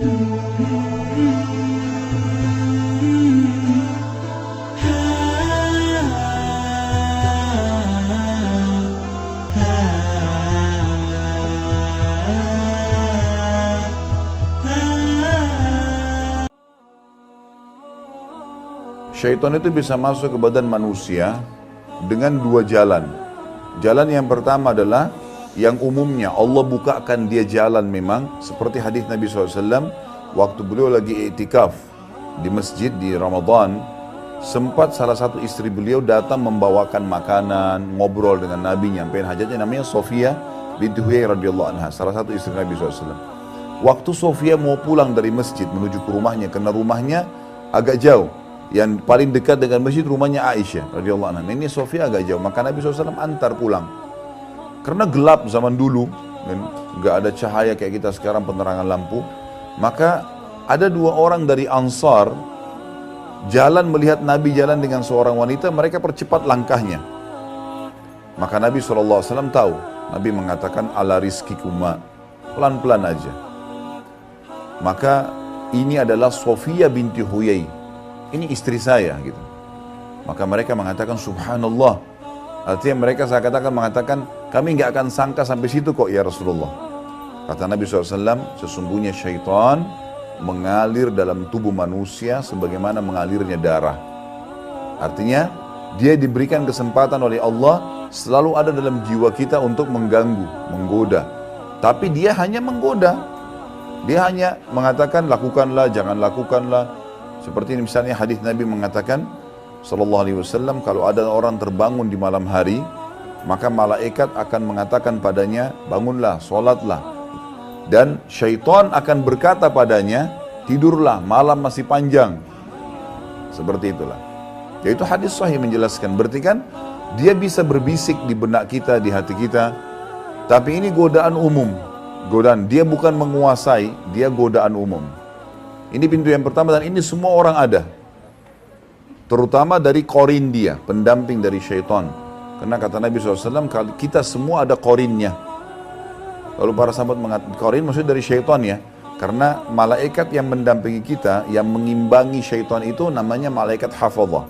Syaitan itu bisa masuk ke badan manusia dengan dua jalan. Jalan yang pertama adalah yang umumnya Allah bukakan dia jalan memang. Seperti hadis Nabi SAW waktu beliau lagi i'tikaf di masjid di Ramadan. Sempat salah satu istri beliau datang membawakan makanan, ngobrol dengan Nabi, nyampein hajatnya, namanya Sofia binti Huyai radhiyallahu anha, salah satu istri Nabi SAW. Waktu Sofia mau pulang dari masjid menuju ke rumahnya, karena rumahnya agak jauh. Yang paling dekat dengan masjid rumahnya Aisyah radhiyallahu anha. Ini Sofia agak jauh, maka Nabi SAW antar pulang. Karena gelap zaman dulu, nggak ada cahaya kayak kita sekarang penerangan lampu. Maka ada dua orang dari Ansar jalan melihat Nabi jalan dengan seorang wanita, mereka percepat langkahnya. Maka Nabi SAW tahu. Nabi mengatakan ala rizkikuma, pelan-pelan aja. Maka ini adalah Sofia binti Huyai. Ini istri saya gitu. Maka mereka mengatakan subhanallah. Artinya mereka saya katakan mengatakan kami nggak akan sangka sampai situ kok ya Rasulullah. Kata Nabi SAW, sesungguhnya syaitan mengalir dalam tubuh manusia sebagaimana mengalirnya darah. Artinya dia diberikan kesempatan oleh Allah selalu ada dalam jiwa kita untuk mengganggu, menggoda. Tapi dia hanya menggoda. Dia hanya mengatakan lakukanlah, jangan lakukanlah. Seperti ini misalnya hadis Nabi mengatakan sallallahu alaihi wasallam, kalau ada orang terbangun di malam hari, maka malaikat akan mengatakan padanya, bangunlah, sholatlah. Dan syaitan akan berkata padanya, tidurlah, malam masih panjang. Seperti itulah. Yaitu hadis sahih menjelaskan. Berarti kan dia bisa berbisik di benak kita, di hati kita. Tapi ini godaan umum. Godaan, dia bukan menguasai, dia godaan umum. Ini pintu yang pertama dan ini semua orang ada. Terutama dari korin dia, pendamping dari syaitan. Karena kata Nabi SAW, kita semua ada korinnya. Lalu para sahabat mengatakan, korin maksudnya dari syaitan ya. Karena malaikat yang mendampingi kita, yang mengimbangi syaitan itu namanya malaikat hafadhah.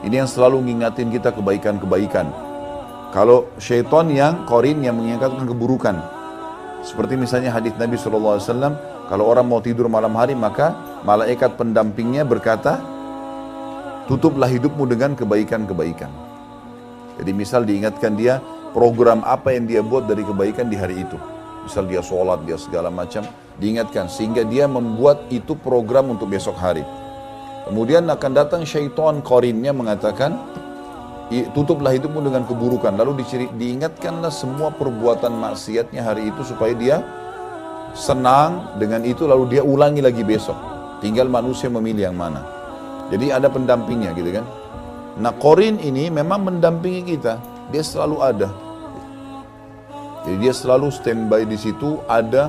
Ini yang selalu mengingatin kita kebaikan-kebaikan. Kalau syaitan yang korin yang mengingatkan keburukan. Seperti misalnya hadis Nabi SAW, kalau orang mau tidur malam hari maka malaikat pendampingnya berkata, tutuplah hidupmu dengan kebaikan-kebaikan. Jadi misal diingatkan dia program apa yang dia buat dari kebaikan di hari itu. Misal dia sholat, dia segala macam, diingatkan sehingga dia membuat itu program untuk besok hari. Kemudian akan datang syaitan korinnya mengatakan, tutuplah hidupmu dengan keburukan. Lalu diingatkanlah semua perbuatan maksiatnya hari itu supaya dia senang dengan itu, lalu dia ulangi lagi besok. Tinggal manusia memilih yang mana. Jadi ada pendampingnya gitu kan. Nah korin ini memang mendampingi kita. Dia selalu ada. Jadi dia selalu standby di situ, ada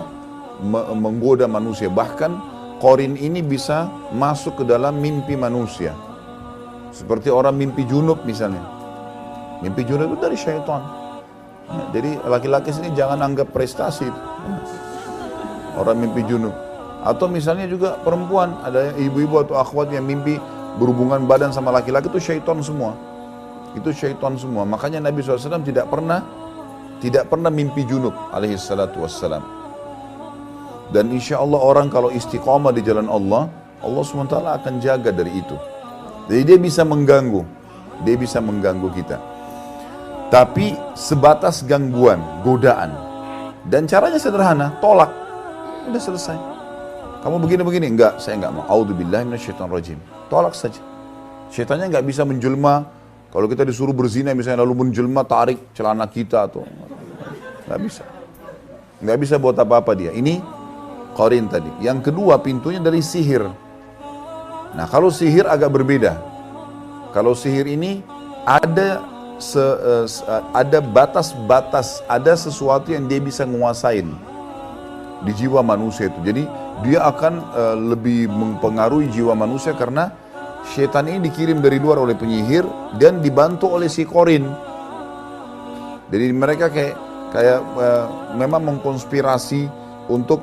menggoda manusia. Bahkan korin ini bisa masuk ke dalam mimpi manusia. Seperti orang mimpi junub misalnya. Mimpi junub itu dari syaitan. Jadi laki-laki sini jangan anggap prestasi itu. Orang mimpi junub. Atau misalnya juga perempuan, ada ibu-ibu atau akhwat yang mimpi berhubungan badan sama laki-laki, itu syaitan semua. Itu syaitan semua. Makanya Nabi SAW tidak pernah mimpi junub alaihi salatu wassalam. Dan insya Allah orang kalau istiqamah di jalan Allah, Allah SWT akan jaga dari itu. Jadi dia bisa mengganggu. Dia bisa mengganggu kita. Tapi sebatas gangguan, godaan. Dan caranya sederhana, tolak. Udah selesai. Kamu begini-begini, enggak, saya enggak mau. A'udzubillahi minasyaitonirrajim. Tolak saja. Syaitannya enggak bisa menjelma. Kalau kita disuruh berzina misalnya lalu menjelma tarik celana kita atau enggak bisa. Enggak bisa buat apa-apa dia. Ini qarin tadi. Yang kedua pintunya dari sihir. Nah, kalau sihir agak berbeda. Kalau sihir ini ada batas-batas, ada sesuatu yang dia bisa nguasain di jiwa manusia itu. Jadi dia akan lebih mempengaruhi jiwa manusia karena syaitan ini dikirim dari luar oleh penyihir dan dibantu oleh si korin. Jadi mereka kayak memang mengkonspirasi untuk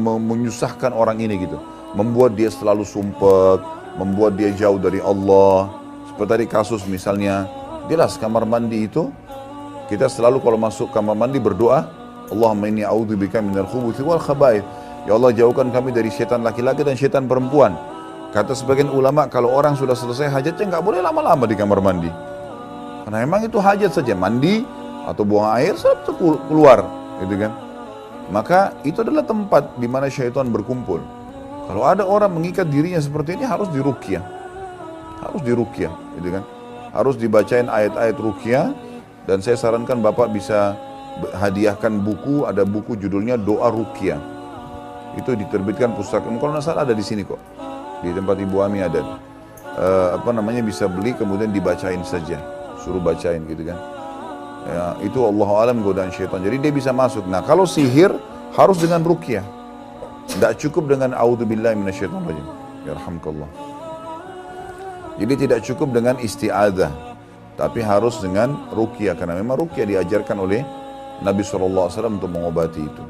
menyusahkan orang ini gitu, membuat dia selalu sumpek, membuat dia jauh dari Allah. Seperti tadi kasus misalnya, jelas kamar mandi itu kita selalu kalau masuk kamar mandi berdoa, Allahumma inni a'udzubika minal khubuthi wal khaba'ith. Ya Allah, jauhkan kami dari setan laki-laki dan setan perempuan. Kata sebagian ulama, kalau orang sudah selesai hajatnya nggak boleh lama-lama di kamar mandi. Karena memang itu hajat saja, mandi atau buang air, sebab keluar, gitu kan. Maka itu adalah tempat di mana syaitan berkumpul. Kalau ada orang mengikat dirinya seperti ini, harus diruqyah. Harus diruqyah, gitu kan. Harus dibacain ayat-ayat ruqyah. Dan saya sarankan Bapak bisa hadiahkan buku, ada buku judulnya Doa Ruqyah. Itu diterbitkan pustaka, kalau nggak salah ada di sini kok. Di tempat Ibu Ami ada. Bisa beli kemudian dibacain saja. Suruh bacain gitu kan. Ya, itu Allahu alam godaan syaitan. Jadi dia bisa masuk. Nah, kalau sihir harus dengan ruqyah. Tidak cukup dengan a'udzubillahi minasyaitonirrajim. Yarhamkallah. Jadi tidak cukup dengan isti'adzah, tapi harus dengan ruqyah, karena memang ruqyah diajarkan oleh Nabi SAW untuk mengobati itu.